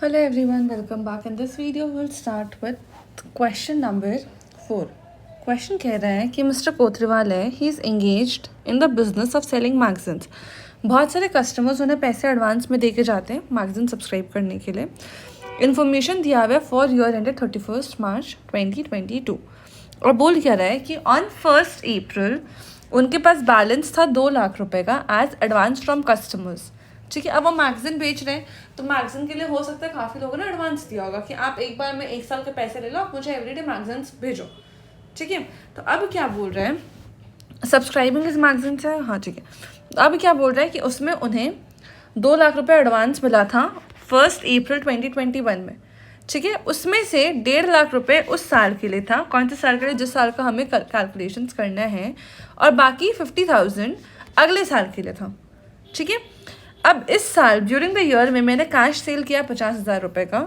Hello everyone, welcome back. In this video we'll start with question number 4. Question कह रहा है कि mister कोतरीवाल है, he is engaged in the business of selling magazines. बहुत सारे customers उन्हें पैसे एडवांस में दे के जाते हैं मैगजीन सब्सक्राइब करने के लिए. इन्फॉर्मेशन दिया हुआ है फॉर ईयर एंडेड 31 मार्च 2022. और बोल क्या रहा है कि ऑन 1 अप्रैल उनके पास बैलेंस था 2 लाख रुपए का एज एडवांस फ्रॉम कस्टमर्स. ठीक है, अब वो मैगजीन बेच रहे हैं तो मैगजीन के लिए हो सकता है काफ़ी लोगों ने एडवांस दिया होगा कि आप एक बार में 1 साल के पैसे ले लो, आप मुझे एवरीडे मैगजीन्स भेजो. ठीक है, तो अब क्या बोल रहे हैं, सब्सक्राइबिंग इस मैगजीन से. हाँ ठीक है, तो अब क्या बोल रहे हैं कि उसमें उन्हें 2 लाख रुपए एडवांस मिला था 1 अप्रैल 2021 में. ठीक है, उसमें से 1.5 लाख रुपए उस साल के लिए था. कौन से साल के लिए? जिस साल का हमें कैलकुलेशंस करना है. और बाकी 50,000 अगले साल के लिए था. ठीक है, अब इस साल ड्यूरिंग द ईयर में मैंने कैश सेल किया 50,000 रुपये का.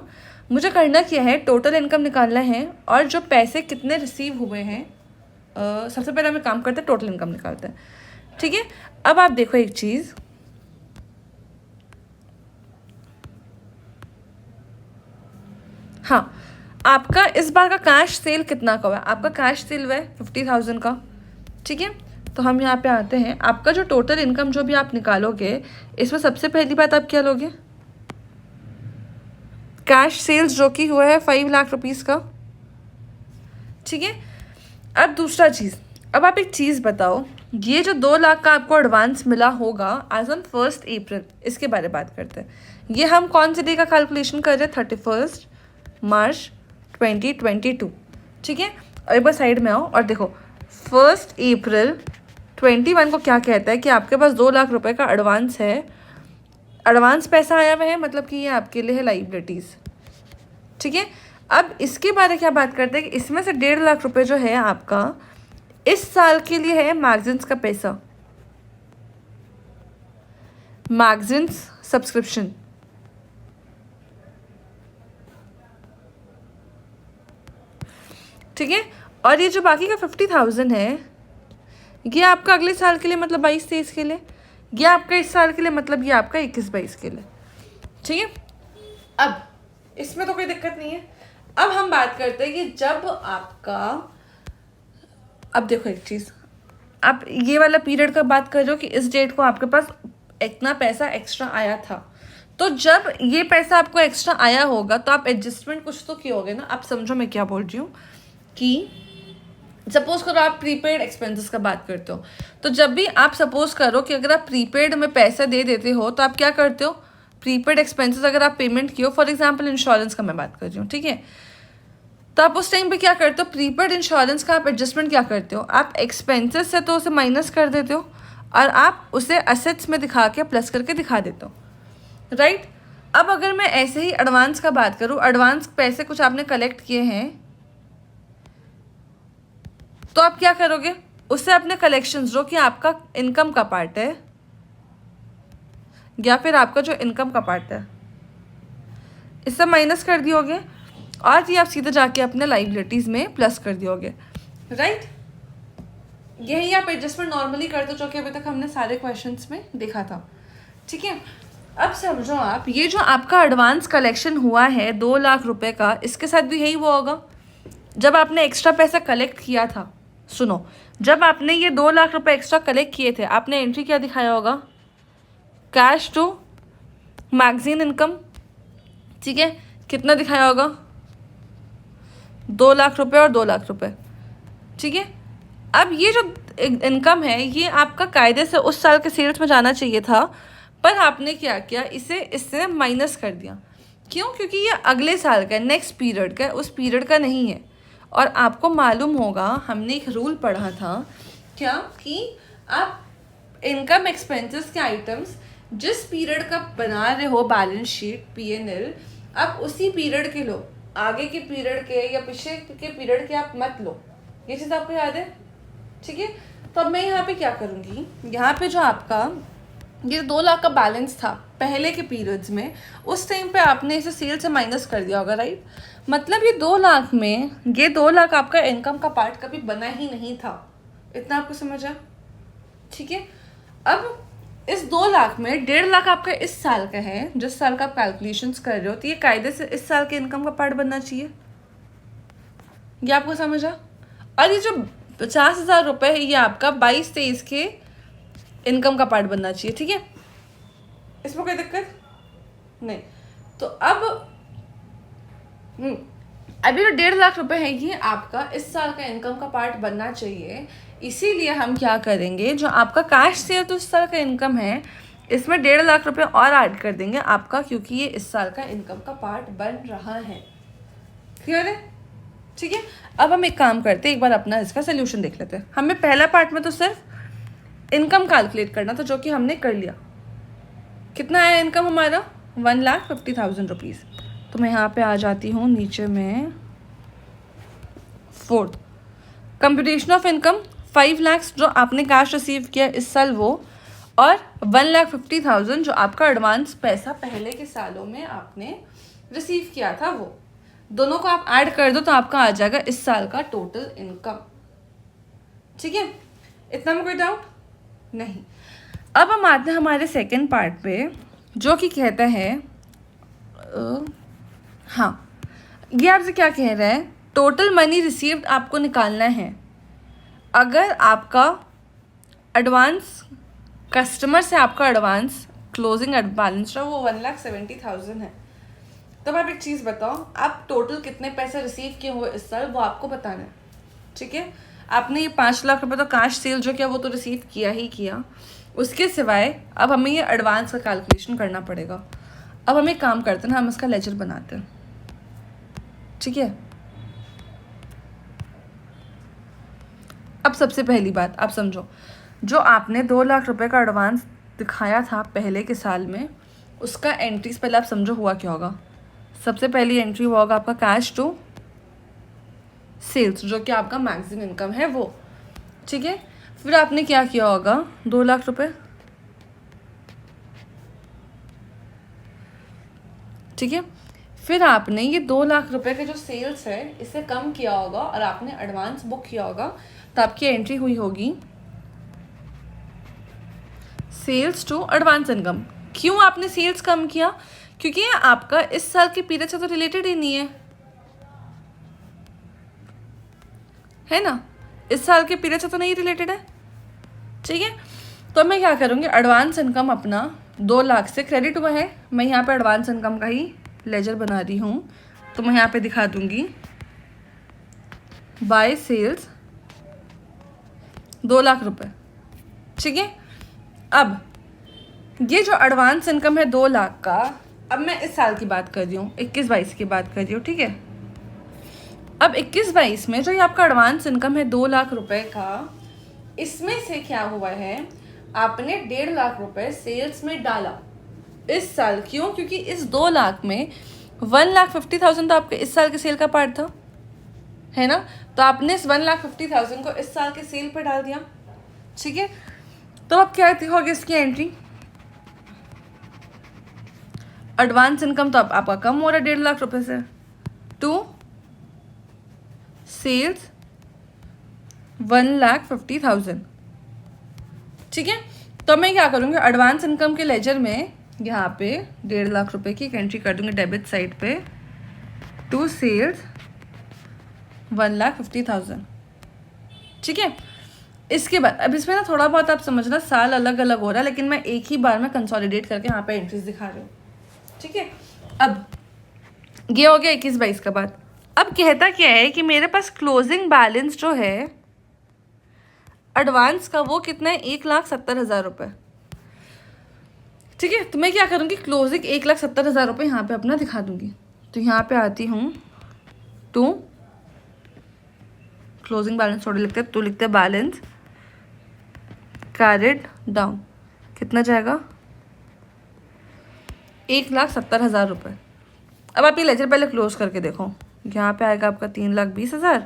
मुझे करना क्या है, टोटल इनकम निकालना है और जो पैसे कितने रिसीव हुए हैं. सबसे पहले हमें काम करते हैं, टोटल इनकम निकालते हैं. ठीक है, अब आप देखो एक चीज़, हाँ आपका इस बार का कैश सेल कितना का हुआ है? आपका कैश सेल हुआ है 50,000 का. ठीक है, तो हम यहाँ पे आते हैं. आपका जो टोटल इनकम जो भी आप निकालोगे, इसमें सबसे पहली बात आप क्या लोगे? कैश सेल्स जो कि हुआ है 5 लाख रुपीज़ का. ठीक है, अब दूसरा चीज़, अब आप एक चीज़ बताओ, ये जो 2 लाख का आपको एडवांस मिला होगा एज ऑन 1 अप्रैल, इसके बारे में बात करते हैं. ये हम कौन से डे का कैलकुलेशन कर रहे हैं? 31 मार्च 2022. ठीक है, और एक बार साइड में आओ और देखो 1 अप्रैल 21 को क्या कहता है कि आपके पास 2 लाख रुपए का एडवांस है. एडवांस पैसा आया हुआ है, मतलब कि ये आपके लिए है लाइबिलिटीज़. ठीक है, अब इसके बारे में क्या बात करते हैं कि इसमें से 1.5 लाख रुपए जो है आपका इस साल के लिए है मैगजीन्स का पैसा, मैगजीन्स सब्सक्रिप्शन. ठीक है, और ये जो बाकी का 50,000 है, ये आपका अगले साल के लिए, मतलब 22-23 के लिए. ये आपका इस साल के लिए, मतलब ये आपका 21-22 के लिए. ठीक है, अब इसमें तो कोई दिक्कत नहीं है. अब हम बात करते हैं कि जब आपका, अब देखो एक चीज़, आप ये वाला पीरियड का बात कर रहे हो कि इस डेट को आपके पास इतना पैसा एक्स्ट्रा आया था. तो जब ये पैसा आपको एक्स्ट्रा आया होगा तो आप एडजस्टमेंट कुछ तो किए होगे ना. आप समझो मैं क्या बोल रही हूँ कि सपोज करो आप प्रीपेड एक्सपेंसेस का बात करते हो, तो जब भी आप सपोज करो कि अगर आप प्रीपेड में पैसा दे देते हो तो आप क्या करते हो, प्रीपेड एक्सपेंसेस अगर आप पेमेंट किए हो, फॉर एग्जांपल इंश्योरेंस का मैं बात कर रही हूँ. ठीक है, तो आप उस टाइम पे क्या करते हो, प्रीपेड इंश्योरेंस का आप एडजस्टमेंट क्या करते हो, आप एक्सपेंसेस से तो उसे माइनस कर देते हो और आप उसे असेट्स में दिखा के प्लस करके दिखा देते हो. राइट, अब अगर मैं ऐसे ही एडवांस का बात करूँ, एडवांस पैसे कुछ आपने कलेक्ट किए हैं, तो आप क्या करोगे, उससे अपने कलेक्शंस जो कि आपका इनकम का पार्ट है या फिर आपका जो इनकम का पार्ट है, इससे माइनस कर दियोगे और ये आप सीधे जाके अपने लाइबिलिटीज़ में प्लस कर दियोगे. राइट, यही आप एडजस्टमेंट नॉर्मली करते हो, जो कि अभी तक हमने सारे क्वेश्चंस में देखा था. ठीक है, अब समझो आप, ये जो आपका एडवांस कलेक्शन हुआ है 2 लाख रुपए का, इसके साथ भी यही हुआ होगा. जब आपने एक्स्ट्रा पैसा कलेक्ट किया था, सुनो, जब आपने ये 2 लाख रुपए एक्स्ट्रा कलेक्ट किए थे, आपने एंट्री क्या दिखाया होगा, कैश टू मैगजीन इनकम. ठीक है, कितना दिखाया होगा, 2 लाख रुपए और 2 लाख रुपए. ठीक है, अब ये जो इनकम है ये आपका कायदे से उस साल के सेल्स में जाना चाहिए था, पर आपने क्या किया, इसे इससे माइनस कर दिया. क्यों? क्योंकि ये अगले साल का, नेक्स्ट पीरियड का, उस पीरियड का नहीं है. और आपको मालूम होगा, हमने एक रूल पढ़ा था क्या, कि आप इनकम एक्सपेंसेस के आइटम्स जिस पीरियड का बना रहे हो बैलेंस शीट P&L, आप उसी पीरियड के लो, आगे के पीरियड के या पीछे के पीरियड के आप मत लो. ये चीज़ आपको याद है? ठीक है, तो अब मैं यहाँ पे क्या करूँगी, यहाँ पे जो आपका ये 2 लाख का बैलेंस था पहले के पीरियड्स में, उस टाइम पे आपने इसे सेल से माइनस कर दिया होगा. राइट, मतलब ये 2 लाख में ये 2 लाख आपका इनकम का पार्ट कभी बना ही नहीं था. इतना आपको समझ आया? ठीक है, अब इस 2 लाख में 1.5 लाख आपका इस साल का है, जिस साल का आप कैलकुलेशंस कर रहे हो, तो ये कायदे से इस साल के इनकम का पार्ट बनना चाहिए। ये आपको समझा? और ये जो 50,000 रुपये है, ये आपका 22-23 के इनकम का पार्ट बनना चाहिए। ठीक है, इसमें कोई दिक्कत नहीं। तो अब अभी जो 1.5 लाख रुपए है, ये आपका इस साल का इनकम का पार्ट बनना चाहिए। इसीलिए हम क्या करेंगे, जो आपका कैश सेल तो इस साल का इनकम है, इसमें 1.5 लाख रुपए और ऐड कर देंगे आपका, क्योंकि ये इस साल का इनकम का पार्ट बन रहा है। क्लियर है? ठीक है, अब हम एक काम करते हैं, एक बार अपना इसका सोल्यूशन देख लेते हैं। हमें पहला पार्ट में तो सिर्फ इनकम कैलकुलेट करना था, जो कि हमने कर लिया। कितना आया इनकम हमारा? 1,50,000 रुपीज़। तो मैं यहाँ पे आ जाती हूँ नीचे में 4th computation of income 5 lakh जो आपने कैश रिसीव किया इस साल वो, और 1,50,000 जो आपका एडवांस पैसा पहले के सालों में आपने रिसीव किया था, वो दोनों को आप ऐड कर दो तो आपका आ जाएगा इस साल का टोटल इनकम। ठीक है, इतना में कोई डाउट नहीं। अब हम आते हैं हमारे सेकंड पार्ट पे, जो कि कहता है हाँ, ये आपसे क्या कह रहा है, टोटल मनी रिसीव्ड आपको निकालना है। अगर आपका एडवांस कस्टमर से आपका एडवांस क्लोजिंग बैलेंस रहा वो 1,70,000 है, तब आप एक चीज़ बताओ, आप टोटल कितने पैसे रिसीव किए हुए इस साल, वो आपको बताना है। ठीक है, आपने ये 5 लाख रुपए तो कैश सेल जो किया वो तो रिसीव किया ही किया, उसके सिवाय अब हमें ये एडवांस का कैलकुलेशन करना पड़ेगा। अब हम एक काम करते हैं ना, हम इसका लेजर बनाते हैं। ठीक है, अब सबसे पहली बात आप समझो, जो आपने 2 लाख रुपए का एडवांस दिखाया था पहले के साल में, उसका एंट्रीज पहले आप समझो हुआ क्या होगा। सबसे पहली एंट्री हुआ होगा आपका कैश टू सेल्स, जो कि आपका मैक्सिमम इनकम है वो। ठीक है, फिर आपने क्या किया होगा, 2 लाख रुपए। ठीक है, फिर आपने ये 2 लाख रुपए के जो सेल्स है इसे कम किया होगा और आपने एडवांस बुक किया होगा, तो आपकी एंट्री हुई होगी सेल्स टू एडवांस इनकम। क्यों आपने सेल्स कम किया? क्योंकि ये आपका इस साल के पीरियड से तो रिलेटेड ही नहीं है ना, इस साल के पीरियड से तो नहीं रिलेटेड है। ठीक है, तो मैं क्या करूँगी, एडवांस इनकम अपना 2 लाख से क्रेडिट हुआ है, मैं यहाँ पे एडवांस इनकम का ही लेजर बना रही हूँ, तो मैं यहाँ पे दिखा दूँगी बाय सेल्स 2 लाख रुपए। ठीक है, अब ये जो एडवांस इनकम है 2 लाख का, अब मैं इस साल की बात कर रही हूँ, 21-22 की बात कर रही हूँ। ठीक है, अब 21-22 में जो ये आपका एडवांस इनकम है 2 लाख रुपए का, इसमें से क्या हुआ है, आपने 1.5 लाख रुपए सेल्स में डाला इस साल। क्यों? क्योंकि इस 2 लाख में 1,50,000 तो आपके इस साल के सेल का पार्ट था, है ना, तो आपने इस 1,50,000 को इस साल के सेल पर डाल दिया। ठीक है, तो अब क्या होगी इसकी एंट्री, एडवांस इनकम तो अब आपका कम हो रहा है 1.5 लाख रुपए से, टू सेल्स 1,50,000। ठीक है, तो मैं क्या करूँगी, एडवांस इनकम के लेजर में यहाँ पे 1.5 लाख रुपए की एक एंट्री कर दूँगी डेबिट साइड पे, टू सेल्स 1,50,000। ठीक है, इसके बाद अब इसमें ना थोड़ा बहुत आप समझना, साल अलग अलग हो रहा है, लेकिन मैं एक ही बार में कंसोलिडेट करके यहाँ पे एंट्रीज दिखा रही हूँ। ठीक है, अब ये हो गया 21-22 का बाद। अब कहता क्या है कि मेरे पास क्लोजिंग बैलेंस जो है एडवांस का वो कितना है, 1,70,000 रुपये। ठीक है, तो मैं क्या करूँगी, क्लोजिंग 1,70,000 रुपये यहाँ पे अपना दिखा दूँगी। तो यहाँ पे आती हूँ टू क्लोजिंग बैलेंस, थोड़े लिखते हैं तो लिखते हैं बैलेंस कैरिड डाउन, कितना जाएगा, 1,70,000 रुपये। अब आप ये लेजर पहले क्लोज करके देखो, यहाँ पे आएगा आपका 3,20,000,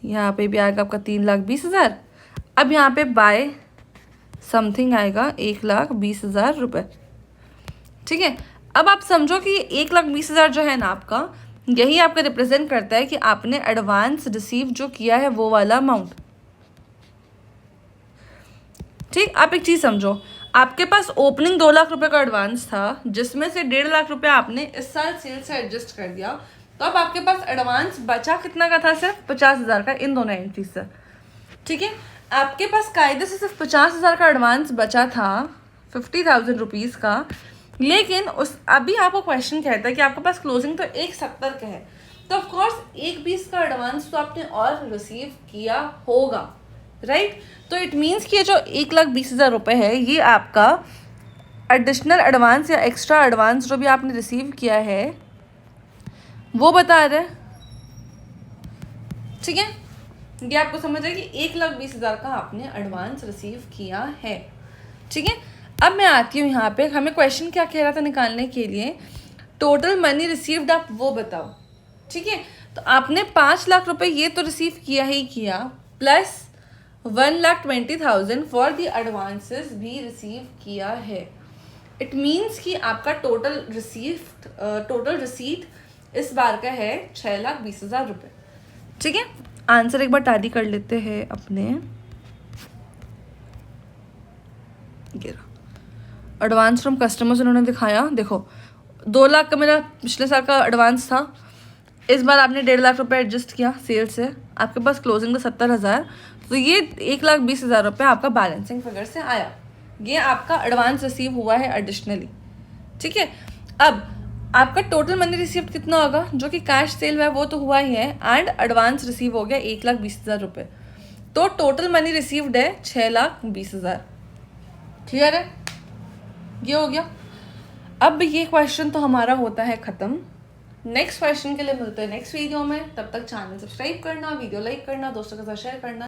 यहाँ पे भी आएगा आपका 3,20,000। अब यहाँ पे बाय समथिंग आएगा 1,20,000 रुपये। ठीक है, अब आप समझो कि 1,20,000 जो है ना आपका, यही आपका रिप्रेजेंट करता है कि आपने एडवांस रिसीव जो किया है वो वाला अमाउंट। ठीक, आप एक चीज़ समझो, आपके पास ओपनिंग 2 लाख रुपए का एडवांस था, जिसमें से 1.5 लाख रुपए आपने इस साल सेल से एडजस्ट कर दिया, तो अब आपके पास एडवांस बचा कितना का था? सिर्फ 50,000 का, इन दोनों एंट्री से। ठीक है, आपके पास कायदे से सिर्फ 50,000 का एडवांस बचा था, 50,000 रुपीज़ का, लेकिन उस अभी आपको क्वेश्चन कहता है कि आपके पास क्लोजिंग तो 170 का है, तो ऑफकोर्स 120 का एडवांस तो आपने और रिसीव किया होगा, राइट? तो इट मीन्स कि ये जो 1,20,000 रुपये है, ये आपका एडिशनल एडवांस या एक्स्ट्रा एडवांस जो भी आपने रिसीव किया है वो बता रहे हैं। ठीक है, ये आपको समझ है कि 1,20,000 का आपने एडवांस रिसीव किया है। ठीक है, अब मैं आती हूँ यहाँ पे, हमें क्वेश्चन क्या कह रहा था निकालने के लिए, टोटल मनी रिसीव्ड आप वो बताओ। ठीक है, तो आपने 5 लाख रुपए ये तो रिसीव किया ही किया, प्लस 1,20,000 फॉर द एडवांसेस भी रिसीव किया है। इट मीन्स कि आपका टोटल रिसीट इस बार का है 6,20,000 रुपये। ठीक है, आंसर एक बार टैली कर लेते हैं अपने। एडवांस फ्रॉम कस्टमर्स उन्होंने दिखाया, देखो 2 लाख का मेरा पिछले साल का एडवांस था, इस बार आपने 1.5 लाख रुपए एडजस्ट किया सेल से, आपके पास क्लोजिंग था 70,000, तो ये 1,20,000 रुपये आपका बैलेंसिंग फिगर से आया, ये आपका एडवांस रिसीव हुआ है एडिशनली। ठीक है, अब आपका टोटल मनी रिसीव्ड कितना होगा? जो कि कैश सेल है वो तो हुआ ही है, एंड एडवांस रिसीव हो गया 1,20,000 रुपये, तो टोटल मनी रिसीव्ड है 6,20,000। क्लियर है? ये हो गया। अब ये क्वेश्चन तो हमारा होता है ख़त्म। नेक्स्ट क्वेश्चन के लिए मिलते हैं नेक्स्ट वीडियो में, तब तक चैनल सब्सक्राइब करना, वीडियो लाइक करना, दोस्तों के साथ शेयर करना।